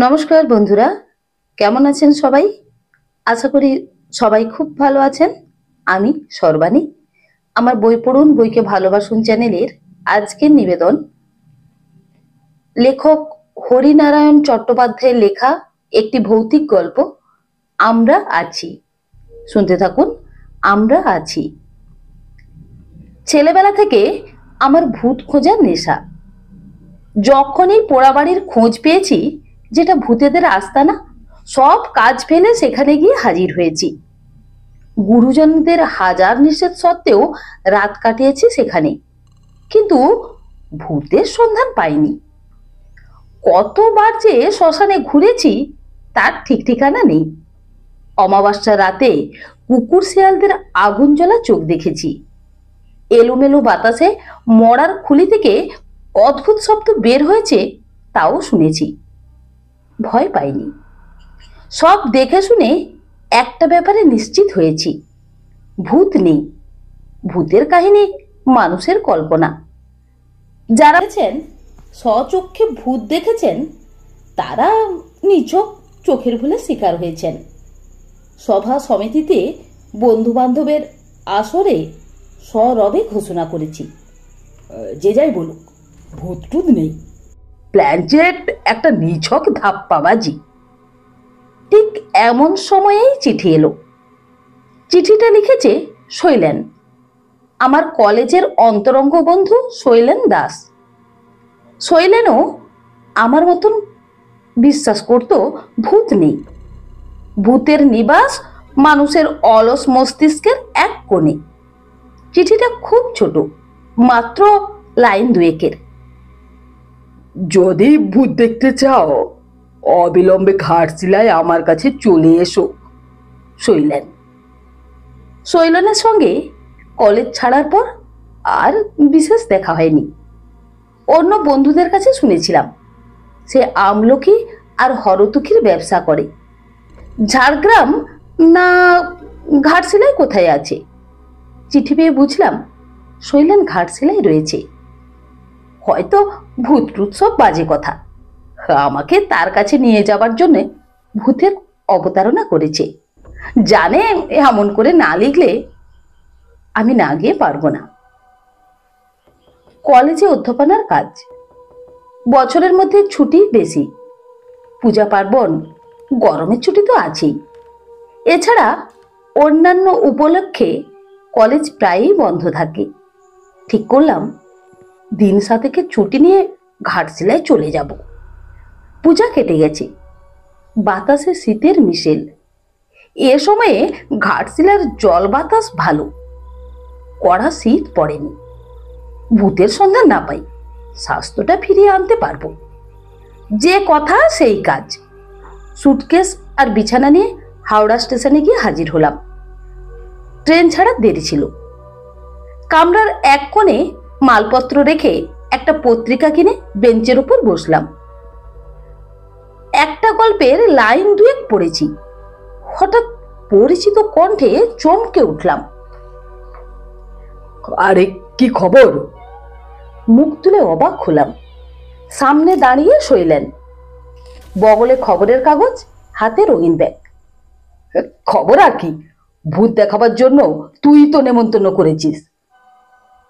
নমস্কার বন্ধুরা, কেমন আছেন সবাই? আশা করি সবাই খুব ভালো আছেন। আমি সর্বাণী, আমার বই পড়ুন বইকে ভালোবাসুন চ্যানেলের আজকের নিবেদন লেখক হরিনারায়ণ চট্টোপাধ্যায়ের লেখা একটি ভৌতিক গল্প আমরা আছি। শুনতে থাকুন। আমরা আছি। ছেলেবেলা থেকে আমার ভূত খোঁজার নেশা। যখনই পোড়াবাড়ির খোঁজ পেয়েছি, যেটা ভূতেদের আস্তানা, সব কাজ ফেলে সেখানে গিয়ে হাজির হয়েছি। গুরুজনদের হাজার নিষেধ সত্ত্বেও রাত কাটিয়েছি সেখানে, কিন্তু ভূতের সন্ধান পাইনি। কতবার যে শ্মশানে ঘুরেছি তার ঠিক ঠিকানা নেই। অমাবস্যা রাতে কুকুর শেয়ালদের আগুন জ্বলা চোখ দেখেছি। এলোমেলো বাতাসে মরার খুলি থেকে অদ্ভুত শব্দ বের হয়েছে, তাও শুনেছি। ভয় পাইনি। সব দেখে শুনে একটা ব্যাপারে নিশ্চিত হয়েছি, ভূত নেই। ভূতের কাহিনী মানুষের কল্পনা। যারা স্বচক্ষে ভূত দেখেছেন তারা নিছক চোখের ভুলে শিকার হয়েছেন। সভা সমিতিতে বন্ধু বান্ধবের আসরে সরবে ঘোষণা করেছি, যে যাই বলুক ভূত টুত নেই। প্ল্যানচেট একটা নিছক ধাপ্পাবাজি। ঠিক এমন সময়েই চিঠি এলো। চিঠিটা লিখেছে শৈলেন, আমার কলেজের অন্তরঙ্গ বন্ধু শৈলেন দাস। শৈলেনও আমার মতন বিশ্বাস করত ভূত নেই। ভূতের নিবাস মানুষের অলস মস্তিষ্কের এক কোণে। চিঠিটা খুব ছোট, মাত্র লাইন দুয়েকের। যদি ভূত দেখতে চাও অবিলম্বে ঘাটশিলায় আমার কাছে চলে এসো, শৈলেন। শৈলেনের সঙ্গে কলেজ ছাড়ার পর আর বিশেষ দেখা হয়নি। অন্য বন্ধুদের কাছে শুনেছিলাম সে আমলকি আর হরতুকির ব্যবসা করে। ঝাড়গ্রাম না ঘাটশিলায় কোথায় আছে। চিঠি পেয়ে বুঝলাম শৈলেন ঘাটশিলায় রয়েছে। হয়তো ভূত টুত সব বাজে কথা। আমাকে তার কাছে নিয়ে যাবার জন্য ভূতের অবতারণা করেছে। জানে এমন করে না লিখলে আমি না গিয়ে পারবো না। কলেজে অধ্যাপনার কাজ। বছরের মধ্যে ছুটি বেশি। পূজা পার্বণ, গরমের ছুটি তো আছেই। এছাড়া অন্যান্য উপলক্ষে কলেজ প্রায়ই বন্ধ থাকে। ঠিক করলাম দিন সাতেকে ছুটি নিয়ে ঘাটশিলায় চলে যাব। পূজা কেটে গেছে, বাতাসে শীতের মিশেল। এ সময়ে ঘাটশিলার জল বাতাস ভালো, কড়া শীত পড়েনি। ভূতের সন্ধান না পাই, স্বাস্থ্যটা ফিরিয়ে আনতে পারবো। যে কথা সেই কাজ। সুটকেস আর বিছানা নিয়ে হাওড়া স্টেশনে গিয়ে হাজির হলাম। ট্রেন ছাড়ার দেরি ছিল। কামরার এক কোণে মালপত্র রেখে একটা পত্রিকা কিনে বেঞ্চের উপর বসলাম। একটা গল্পের লাইন দুয়েক পড়েছি। হঠাৎ পরিচিত কণ্ঠে চমকে উঠলাম। আরে কি খবর? মুখ তুলে অবাক হলাম। সামনে দাঁড়িয়ে শৈলেন, বগলে খবরের কাগজ, হাতে রঙিন ব্যাগ। খবর আর কি, ভূত দেখাবার জন্য তুই তো নেমন্তন্ন করেছিস।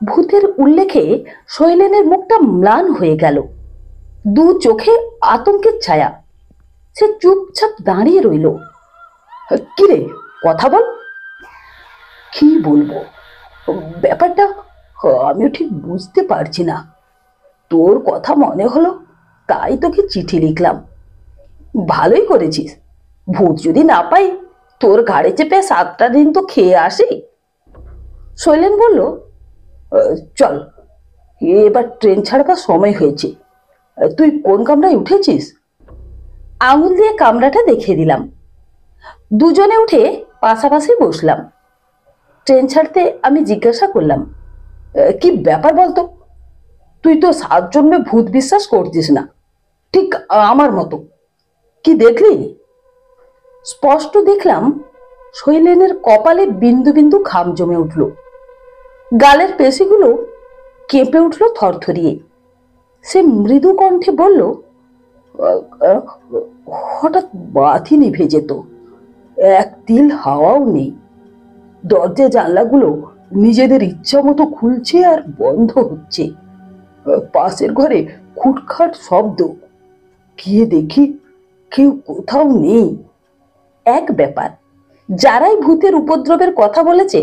ভূতের উল্লেখে শৈলেনের মুখটা ম্লান হয়ে গেল, দু চোখে আতঙ্কের ছায়া। সে চুপচাপ দাঁড়িয়ে রইল। কিরে, কথা বল। কি বলবো, ব্যাপারটা আমিও ঠিক বুঝতে পারছি না। তোর কথা মনে হলো তাই তোকে চিঠি লিখলাম। ভালোই করেছিস। ভূত যদি না পাই তোর ঘাড়ে চেপে 7টা দিন তো খেয়ে আসি। শৈলেন বলল, চল, এবার ট্রেন ছাড়বার সময় হয়েছে। তুই কোন কামরায় উঠেছিস? আঙুল দিয়ে কামরাটা দেখিয়ে দিলাম। দুজনে উঠে পাশাপাশি বসলাম। ট্রেন ছাড়তে আমি জিজ্ঞাসা করলাম, কি ব্যাপার বলতো? তুই তো 7 জন্মে ভূত বিশ্বাস করতিস না, ঠিক আমার মতো। কি দেখলি? স্পষ্ট দেখলাম শৈলেনের কপালে বিন্দু বিন্দু ঘাম জমে উঠল। গালের পেশিগুলো কেঁপে উঠল থরথরিয়ে। সে মৃদু কণ্ঠে বলল, আহ, আহ, হঠাৎ বাতি নিভে যেত, এক তিল হাওয়াও নেই। দরজা জানলাগুলো নিজেদের ইচ্ছা মতো খুলছে আর বন্ধ হচ্ছে। পাশের ঘরে খুটখাট শব্দ, গিয়ে দেখি কেউ কোথাও নেই। এক ব্যাপার, যারাই ভূতের উপদ্রবের কথা বলেছে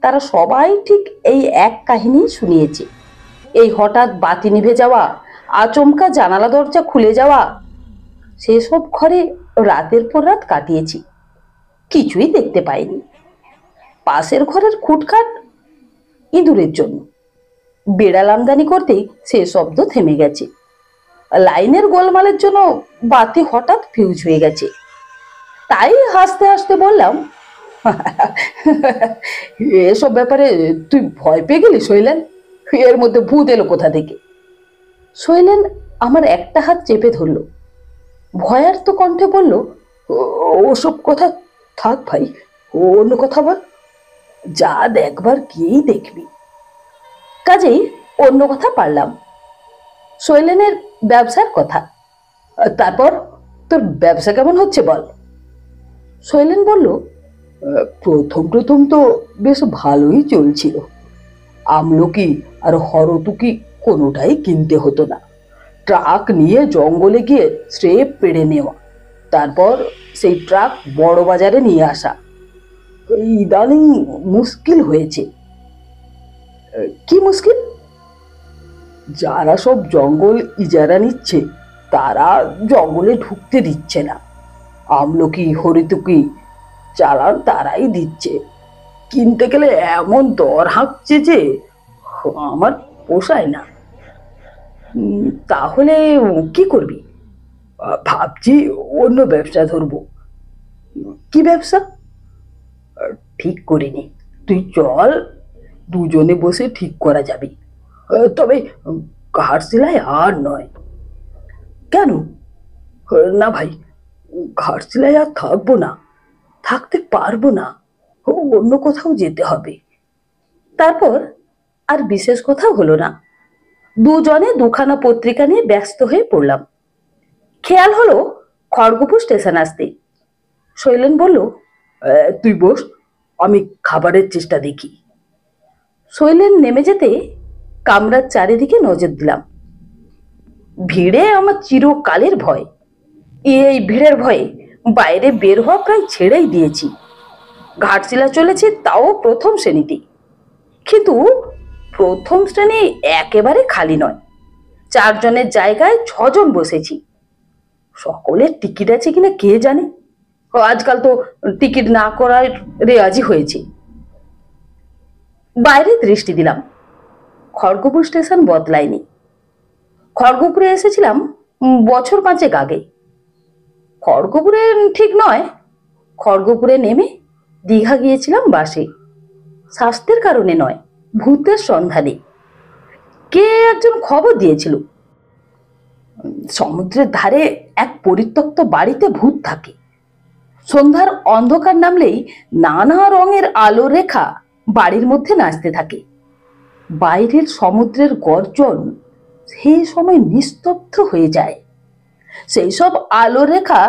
তারা সবাই ঠিক এই এক কাহিনী শুনিয়েছে। এই হঠাৎ বাতি নিভে যাওয়া, আচমকা জানালা দরজা খুলে যাওয়া। সেসব ঘরে রাতের পর রাত কাটিয়েছি, কিছুই দেখতে পাইনি। পাশের ঘরের খুটখাট ইঁদুরের জন্য বেড়াল আমদানি করতেই সে শব্দ থেমে গেছে। লাইনের গোলমালের জন্য বাতি হঠাৎ ফিউজ হয়ে গেছে। তাই হাসতে হাসতে বললাম, এসব ব্যাপারে তুই ভয় পেয়ে গেলি শৈলেন? এর মধ্যে ভূত এলো কোথা থেকে? শৈলেন আমার একটা হাত চেপে ধরল, ভয়ার্ত কণ্ঠে বলল, ওসব কথা থাক ভাই, অন্য কথা বল। যা দেখবার গিয়েই দেখবি। কাজেই অন্য কথা পারলাম, শৈলেনের ব্যবসার কথা। তারপর তোর ব্যবসা কেমন হচ্ছে বল। শৈলেন বলল, প্রথম প্রথম তো বেশ ভালোই চলছিল। আমলকি আর হরতুকি কোনোটাই কিনতে হতো না, ট্রাক নিয়ে জঙ্গলে গিয়ে স্রেফ পেড়ে নেওয়া, তারপর সেই ট্রাক বড় বাজারে নিয়ে আসা। ইদানিং মুশকিল হয়েছে। কি মুশকিল? যারা সব জঙ্গল ইজারা নিচ্ছে তারা জঙ্গলে ঢুকতে দিচ্ছে না। আমলকি হরিতুকি চালান তারাই দিচ্ছে, কিনতে গেলে এমন দর হাঁকছে যে আমার পোষায় না। তাহলে কি করবি? ভাবছি অন্য ব্যবসা ধরবো। কি ব্যবসা? ঠিক করিনি, তুই চল, দুজনে বসে ঠিক করা যাবে। তবে কাঠ সেলাই আর নয়। কেন? না ভাই, ঘাট সেলাই আর থাকবো না, থাকতে পারবো না, অন্য কোথাও যেতে হবে। তারপর আর বিশেষ কথা হলো না। দুজনে দুখানা পত্রিকা নিয়ে ব্যস্ত হয়ে পড়লাম। খেয়াল হলো খড়গপুর স্টেশন আসতে। শৈলেন বলল, তুই বস, আমি খাবারের চেষ্টা দেখি। শৈলেন নেমে যেতে কামরার চারিদিকে নজর দিলাম। ভিড়ে আমার চিরকালের ভয়। এই ভিড়ের ভয়ে বাইরে বের হওয়া প্রায় ছেড়েই দিয়েছি। ঘাটশিলা চলেছে তাও প্রথম শ্রেণীতে, কিন্তু প্রথম শ্রেণী একেবারে খালি নয়। 4 জনের জায়গায় 6 জন বসেছি। সকলের টিকিট আছে কিনা কে জানে, আজকাল তো টিকিট না করার রেওয়াজি হয়েছে। বাইরে দৃষ্টি দিলাম, খড়গপুর স্টেশন বদলায়নি। খড়গপুরে এসেছিলাম বছর 5 আগে। খড়গপুরে ঠিক নয়, খড়গপুরে নেমে দীঘা গিয়েছিলাম বাসে। স্বাস্থ্যের কারণে নয়, ভূতের সন্ধানে। কে একজন খবর দিয়েছিল, সমুদ্রের ধারে এক পরিত্যক্ত বাড়িতে ভূত থাকে। সন্ধ্যার অন্ধকার নামলেই নানা রঙের আলো রেখা বাড়ির মধ্যে নাচতে থাকে। বাইরের সমুদ্রের গর্জন সেই সময় নিস্তব্ধ হয়ে যায়। সেই সব আলো রেখা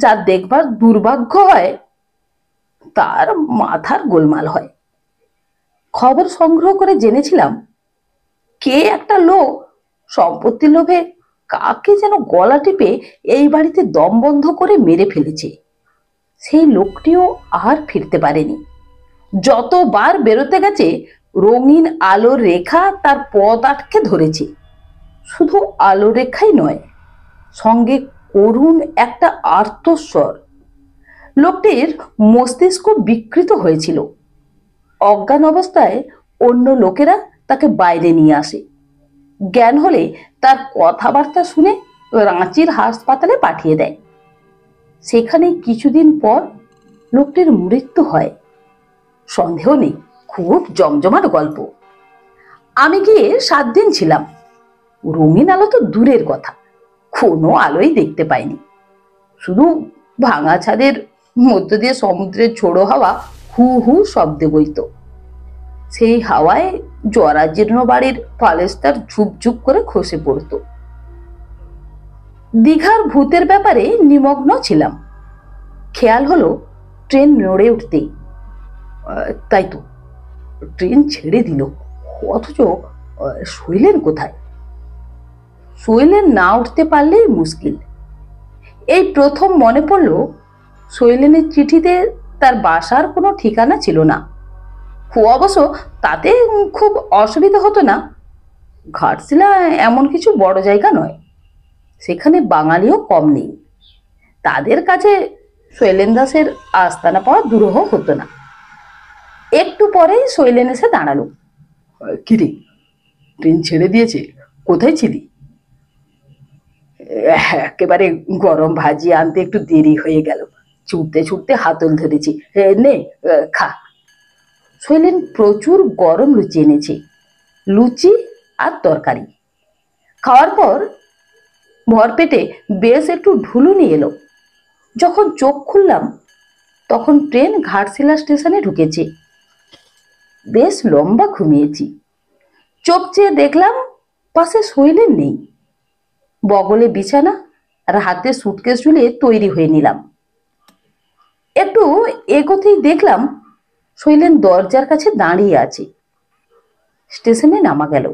যা দেখবার দুর্ভাগ্য হয় তার মাথার গোলমাল হয়। খবর সংগ্রহ করে জেনেছিলাম কে একটা লোক সম্পত্তির লোভে কাকে যেন গলা টিপে এই বাড়িতে দম বন্ধ করে মেরে ফেলেছে। সেই লোকটিও আর ফিরতে পারেনি। যতবার বেরোতে গেছে রঙিন আলোর রেখা তার পথ আটকে ধরেছে। শুধু আলো রেখাই নয়, সঙ্গে করুণ একটা আর্তস্বর। লোকটির মস্তিষ্ক বিকৃত হয়েছিল। অজ্ঞান অবস্থায় অন্য লোকেরা তাকে বাইরে নিয়ে আসে। জ্ঞান হলে তার কথাবার্তা শুনে রাঁচির হাসপাতালে পাঠিয়ে দেয়। সেখানে কিছুদিন পর লোকটির মৃত্যু হয়। সন্দেহ নেই খুব জমজমাট গল্প। আমি গিয়ে 7 দিন ছিলাম। রঙিন আলো তো দূরের কথা, কোনো আলোই দেখতে পাইনি। শুধু ভাঙা ছাদের মধ্য দিয়ে সমুদ্রের ঝোড়ো হাওয়া হু হু শব্দে বইত। সেই হাওয়ায় জরাজীর্ণ বাড়ির পালেস্তার ঝুপঝুপ করে খসে পড়ত। দীঘার ভূতের ব্যাপারে নিমগ্ন ছিলাম। খেয়াল হলো ট্রেন নড়ে উঠতেই। তাই তো, ট্রেন ছেড়ে দিল, অথচ শৈলেন কোথায়? শৈলেন না উঠতে পারলেই মুশকিল। এই প্রথম মনে পড়ল শৈলেনের চিঠিতে তার বাসার কোনো ঠিকানা ছিল না। অবশ্য তাতে খুব অসুবিধা হতো না। ঘাটশিলা এমন কিছু বড় জায়গা নয়, সেখানে বাঙালিও কম নেই। তাদের কাছে শৈলেন দাসের আস্তানা পাওয়া দুরূহ হতো না। একটু পরেই শৈলেন এসে দাঁড়ালো। কিরে, ট্রেন ছেড়ে দিয়েছে? কোথায় ছিলি? একেবারে গরম ভাজি আনতে একটু দেরি হয়ে গেল, ছুটতে ছুটতে হাতল ধরেছি, নে খা। শৈলেন প্রচুর গরম লুচি এনেছে, লুচি আর তরকারি। খাওয়ার পর ভরপেটে বেশ একটু ঢুলুনি এলো। যখন চোখ খুললাম তখন ট্রেন ঘাটশিলা স্টেশনে ঢুকেছে। বেশ লম্বা ঘুমিয়েছি। চোখ চেয়ে দেখলাম পাশে শৈলেন নেই। বগলে বিছানা আর হাতে সুটকেস ঝুলিয়ে তৈরি হয়ে নিলাম। একটু এগোতেই দেখলাম শৈলেন দরজার কাছে দাঁড়িয়ে আছে। স্টেশনে নামা গেল।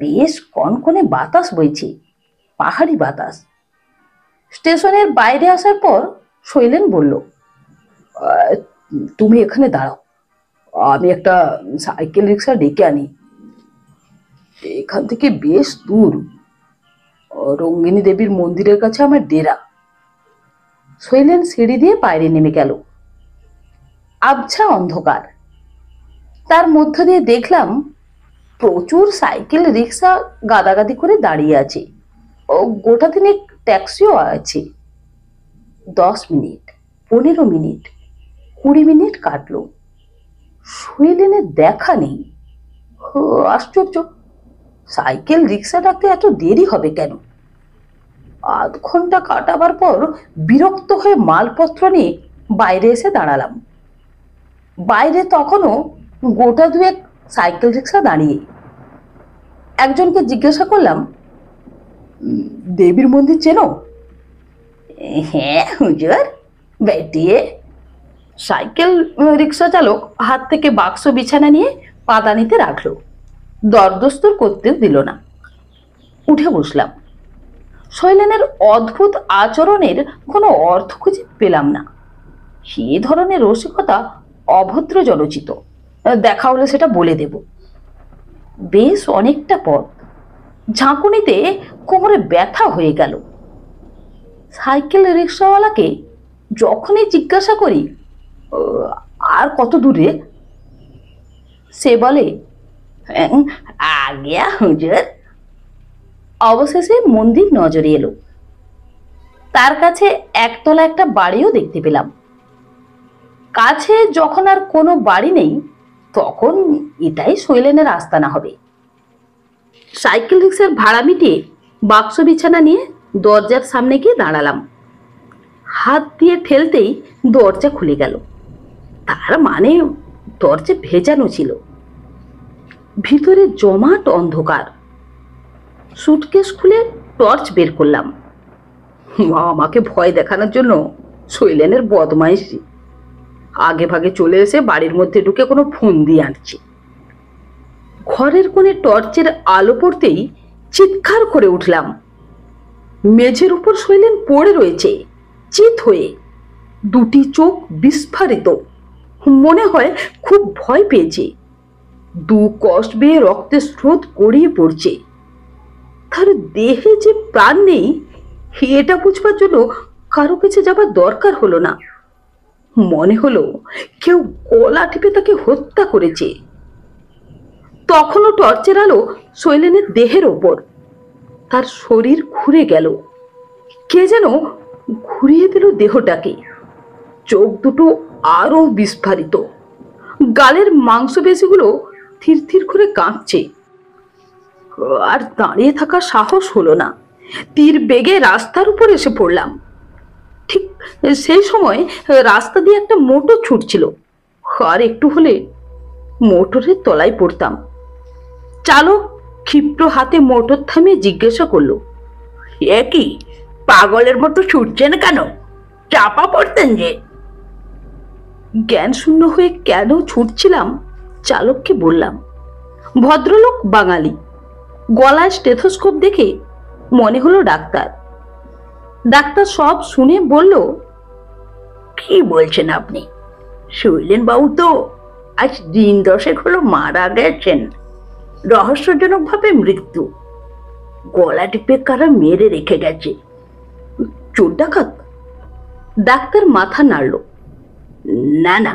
বেশ কনকনে বাতাস বইছে, পাহাড়ি বাতাস। স্টেশনের বাইরে আসার পর শৈলেন বলল, তুমি এখানে দাঁড়াও, আমি একটা সাইকেল রিক্সা ডেকে আনি। এখান থেকে বেশ দূর, রঙ্গিনী দেবীর মন্দিরের কাছে আমার ডেরা। শৈলেন সিঁড়ি দিয়ে বাইরে নেমে গেল। আবছা অন্ধকার, তার মধ্য দিয়ে দেখলাম প্রচুর সাইকেল রিক্সা গাদাগাদি করে দাঁড়িয়ে আছে। ও গোটা দিনে ট্যাক্সিও আছে। 10 মিনিট, 15 মিনিট, 20 মিনিট কাটলো, শৈলেনের দেখা নেই। আশ্চর্য, সাইকেল রিক্সা ডাকতে এত দেরি হবে কেন? আধ ঘন্টা কাটাবার পর বিরক্ত হয়ে মালপত্র নিয়ে বাইরে এসে দাঁড়ালাম। বাইরে তখনও গোটা দুয়েক সাইকেল রিক্সা দাঁড়িয়ে। একজনকে জিজ্ঞাসা করলাম, দেবীর মন্দির চেনো? হ্যাঁ হুজুর, বেটিয়ে। সাইকেল রিক্সা চালক হাত থেকে বাক্স বিছানা নিয়ে পাদানিতে রাখলো, দরদস্তর করতেও দিল না। উঠে বসলাম। শৈলেনের অদ্ভুত আচরণের কোনো অর্থ খুঁজে পেলাম না। সে ধরনের রসিকতা অভদ্র জনচিত, দেখা হলে সেটা বলে দেব। বেশ অনেকটা পথ, ঝাঁকুনিতে কোমরে ব্যথা হয়ে গেল। সাইকেল রিক্সাওয়ালাকে যখনই জিজ্ঞাসা করি আর কত দূরে, সে বলে, আজ্ঞা হুজুর। অবশেষে মন্দির নজরে এলো। তার কাছে একতলা একটা বাড়িও দেখতে পেলাম। কাছে যখন আর কোনো বাড়ি নেই তখন এটাই শৈলেনের আস্তানা হবে। সাইকেল রিক্সার ভাড়া মিটিয়ে বাক্স বিছানা নিয়ে দরজার সামনে গিয়ে দাঁড়ালাম। হাত দিয়ে ঠেলতেই দরজা খুলে গেল। তার মানে দরজা ভেজানো ছিল। ভিতরে জমাট অন্ধকার। সুটকেস খুলে টর্চ বের করলাম। আমাকে ভয় দেখানোর জন্য শৈলেনের বদমাইশি। আগে ভাগে চলে এসে বাড়ির মধ্যে ঢুকে কোনো ফোন দিয়ে আনছে। ঘরের কোণে টর্চের আলো পড়তেই চিৎকার করে উঠলাম। মেঝের উপর শৈলেন পড়ে রয়েছে চিত হয়ে, দুটি চোখ বিস্ফারিত। মনে হয় খুব ভয় পেয়েছে। দু কষ্ট বেয়ে রক্তের স্রোত গড়িয়ে পড়ছে। তার দেহে যে প্রাণ নেই এটা বুঝবার জন্য কারো কাছে যাবার দরকার হলো না। মনে হলো কেউ গলা টিপে তাকে হত্যা করেছে। তখনও টর্চের আলো শৈলেনের দেহের ওপর। তার শরীর ঘুরে গেল। কে যেন ঘুরিয়ে দিল দেহটাকে। চোখ দুটো আরো বিস্ফারিত। গালের মাংসপেশিগুলো থির থির করে কাঁপছে। আর দাঁড়িয়ে থাকার সাহস হলো না। তীর বেগে রাস্তার উপর এসে পড়লাম। ঠিক সেই সময় রাস্তা দিয়ে একটা মোটর ছুটছিল। আর একটু হলে মোটরের তলায় পড়তাম। চালক ক্ষিপ্র হাতে মোটর থামিয়ে জিজ্ঞাসা করলো, এ কি, পাগলের মতো ছুটছেন কেন? চাপা পড়তেন যে। জ্ঞান শূন্য হয়ে কেন ছুটছিলাম চালককে বললাম। ভদ্রলোক বাঙালি, গলায় স্টেথোস্কোপ দেখে মনে হলো ডাক্তার। ডাক্তার সব শুনে বলল, কি বলছেন আপনি? শৈলেন বাবু তো আজ দিন 10 হলো মারা গেছেন, রহস্যজনক ভাবে মৃত্যু। গলা টিপে কারা মেরে রেখে গেছে। চোর ডাকাত? ডাক্তার মাথা নাড়ল। না না,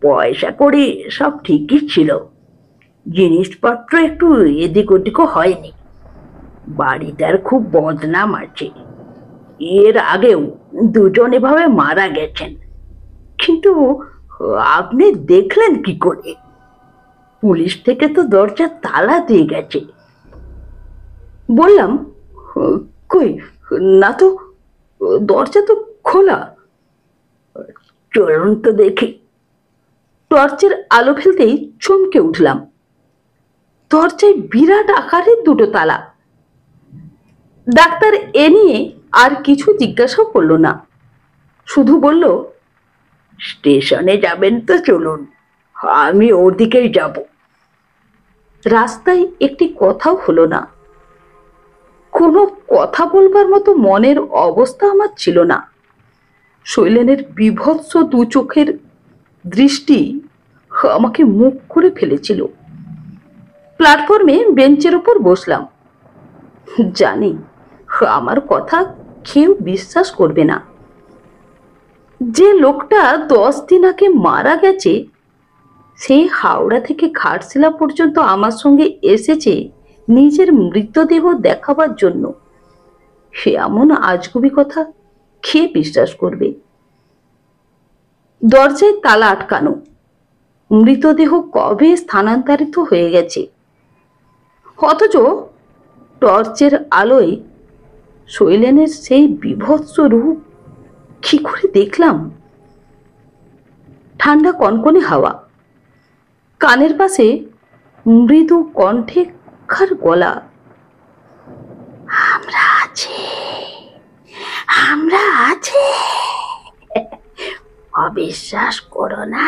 পয়সা কড়ি সব ঠিকই ছিল, জিনিসপত্র একটু এদিক ওদিকও হয়নি। বাড়িটার খুব বদনাম আছে। এর আগেও দুজন এভাবে মারা গেছেন। কিন্তু আপনি দেখলেন কি করে? পুলিশ থেকে তো দরজা তালা দিয়ে গেছে। বললাম, কই না তো, দরজা তো খোলা। চলুন তো দেখি। টর্চের আলো ফেলতেই চমকে উঠলাম। দরজায় বিরাট আকারের দুটো তালা। ডাক্তার এ নিয়ে আর কিছু জিজ্ঞাসা করলো না, শুধু বলল, স্টেশনে যাবেন তো চলুন, আমি ওদিকেই যাব। রাস্তায় একটি কথাও হলো না। কোনো কথা বলবার মতো মনের অবস্থা আমার ছিল না। শৈলেনের বিভৎস দু চোখের দৃষ্টি আমাকে মুখ করে ফেলেছিল। প্ল্যাটফর্মে বেঞ্চের উপর বসলাম। জানি আমার কথা কেউ বিশ্বাস করবে না। যে লোকটা 10 দিন আগে মারা গেছে, সে হাওড়া থেকে ঘাটশিলা পর্যন্ত আমার সঙ্গে এসেছে নিজের মৃতদেহ দেখাবার জন্য, সে এমন আজগুবি কথা কে বিশ্বাস করবে? দরজায় তালা আটকানো, মৃতদেহ কবে স্থানান্তরিত হয়ে গেছে, অথচ টর্চের আলোয় শৈলেনের সেই বিভৎস রূপ কি করে দেখলাম? ঠান্ডা কনকনে হাওয়া, কানের পাশে মৃদু কণ্ঠে কার গলা, আমরা আছি, আমরা আছি, অবিশ্বাস করো না,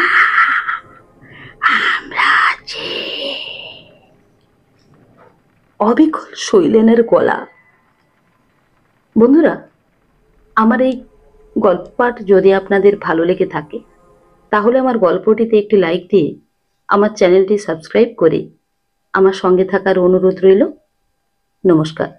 আমরা আছি। অবিকল শৈলেনের গলা। বন্ধুরা, আমার এই গল্প পাঠ যদি আপনাদের ভালো লেগে থাকে, তাহলে আমার গল্পটিতে একটি লাইক দিয়ে আমার চ্যানেলটি সাবস্ক্রাইব করে আমার সঙ্গে থাকার অনুরোধ রইল। নমস্কার।